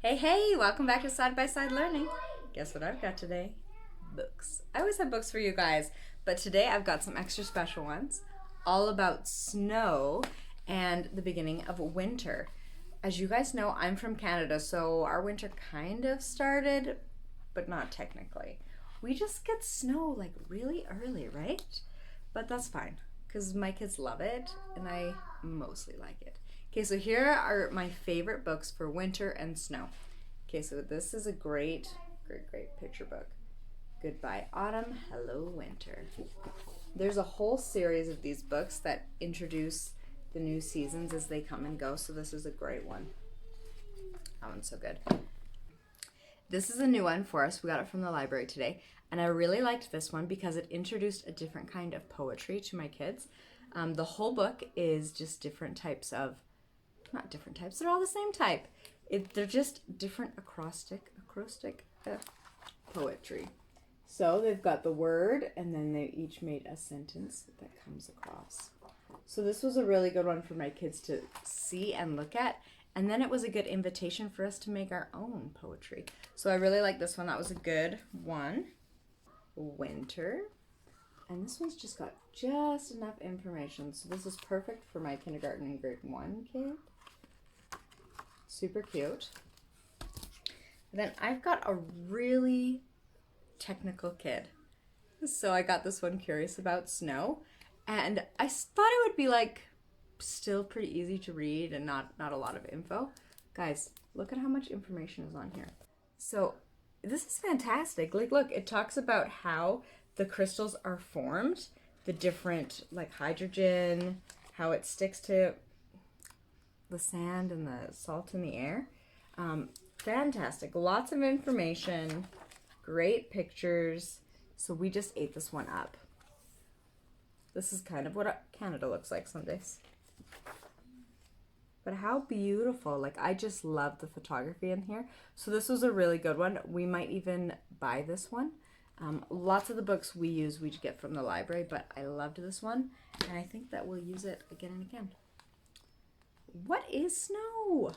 Hey, hey, welcome back to Side by Side Learning. Guess what I've got today? Books. I always have books for you guys, but today I've got some extra special ones all about snow and the beginning of winter. As you guys know, I'm from Canada, so our winter kind of started, but not technically. We just get snow like really early, right? But that's fine because my kids love it and I mostly like it. Okay, so here are my favorite books for winter and snow. Okay, so this is a great picture book. Goodbye Autumn, Hello Winter. There's a whole series of these books that introduce the new seasons as they come and go, so this is a great one. That one's so good. This is a new one for us. We got it from the library today, and I really liked this one because it introduced a different kind of poetry to my kids. The whole book is just different types of, not different types, they're all the same type. They're just different acrostic poetry. So they've got the word, and then they each made a sentence that comes across. So this was a really good one for my kids to see and look at. And then it was a good invitation for us to make our own poetry. So I really like this one. That was a good one. Winter. And this one's just got just enough information. So this is perfect for my kindergarten and grade 1 kid. Super cute. And then I've got a really technical kid. So I got this one, Curious About Snow. And I thought it would be like still pretty easy to read and not a lot of info. Guys, look at how much information is on here. So this is fantastic. Like, look, it talks about how the crystals are formed, the different, like, hydrogen, how it sticks to the sand and the salt in the air. Fantastic. Lots of information, great pictures. So we just ate this one up. This is kind of what Canada looks like some days. But how beautiful. Like, I just love the photography in here. So this was a really good one. We might even buy this one. Lots of the books we use we get from the library, but I loved this one. And I think that we'll use it again and again. What is snow?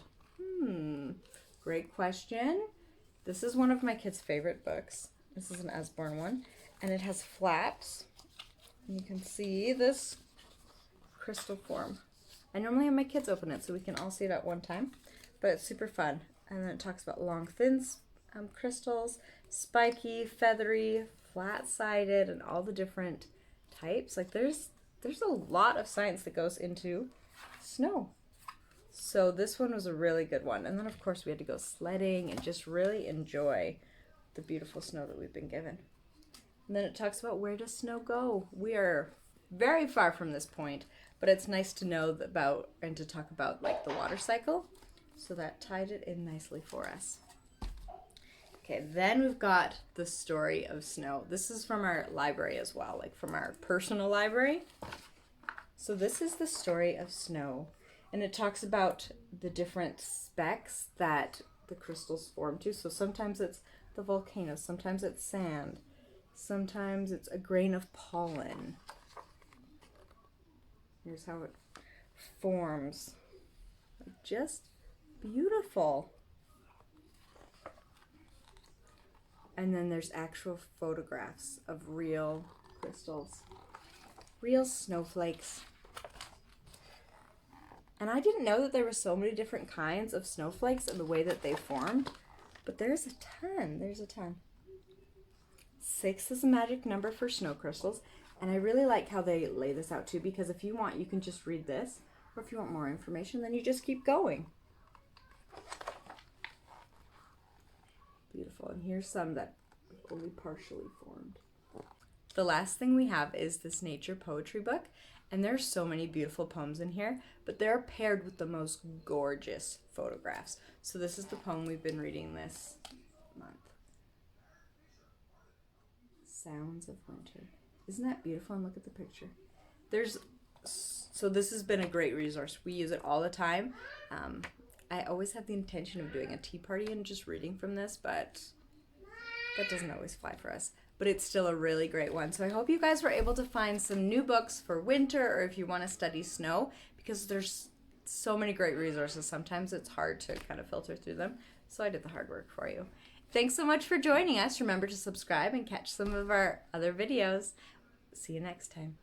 Great question. This is one of my kids' favorite books. This is an Usborne one. And it has flaps. And you can see this crystal form. I normally have my kids open it so we can all see it at one time, but it's super fun. And then it talks about long, thin crystals, spiky, feathery, flat-sided, and all the different types. Like, there's a lot of science that goes into snow. So this one was a really good one. And then, of course, we had to go sledding and just really enjoy the beautiful snow that we've been given. And then it talks about where does snow go. We are very far from this point, but it's nice to know about and to talk about, like, the water cycle. So that tied it in nicely for us. Okay, then we've got the story of snow. This is from our library as well, like from our personal library. So this is the story of snow, and it talks about the different specks that the crystals form to. So sometimes it's the volcano, sometimes it's sand, sometimes it's a grain of pollen. Here's how it forms. Just beautiful. And then there's actual photographs of real crystals, real snowflakes. And I didn't know that there were so many different kinds of snowflakes and the way that they formed, but there's a ton. 6 is a magic number for snow crystals. And I really like how they lay this out too, because if you want, you can just read this, or if you want more information, then you just keep going. Beautiful. And here's some that only partially formed. The last thing we have is this nature poetry book, and there's so many beautiful poems in here, but they're paired with the most gorgeous photographs. So this is the poem we've been reading this month. Sounds of Winter. Isn't that beautiful? And look at the picture. So this has been a great resource. We use it all the time. I always have the intention of doing a tea party and just reading from this, but that doesn't always fly for us. But it's still a really great one. So I hope you guys were able to find some new books for winter, or if you want to study snow, because there's so many great resources. Sometimes it's hard to kind of filter through them. So I did the hard work for you. Thanks so much for joining us. Remember to subscribe and catch some of our other videos. See you next time.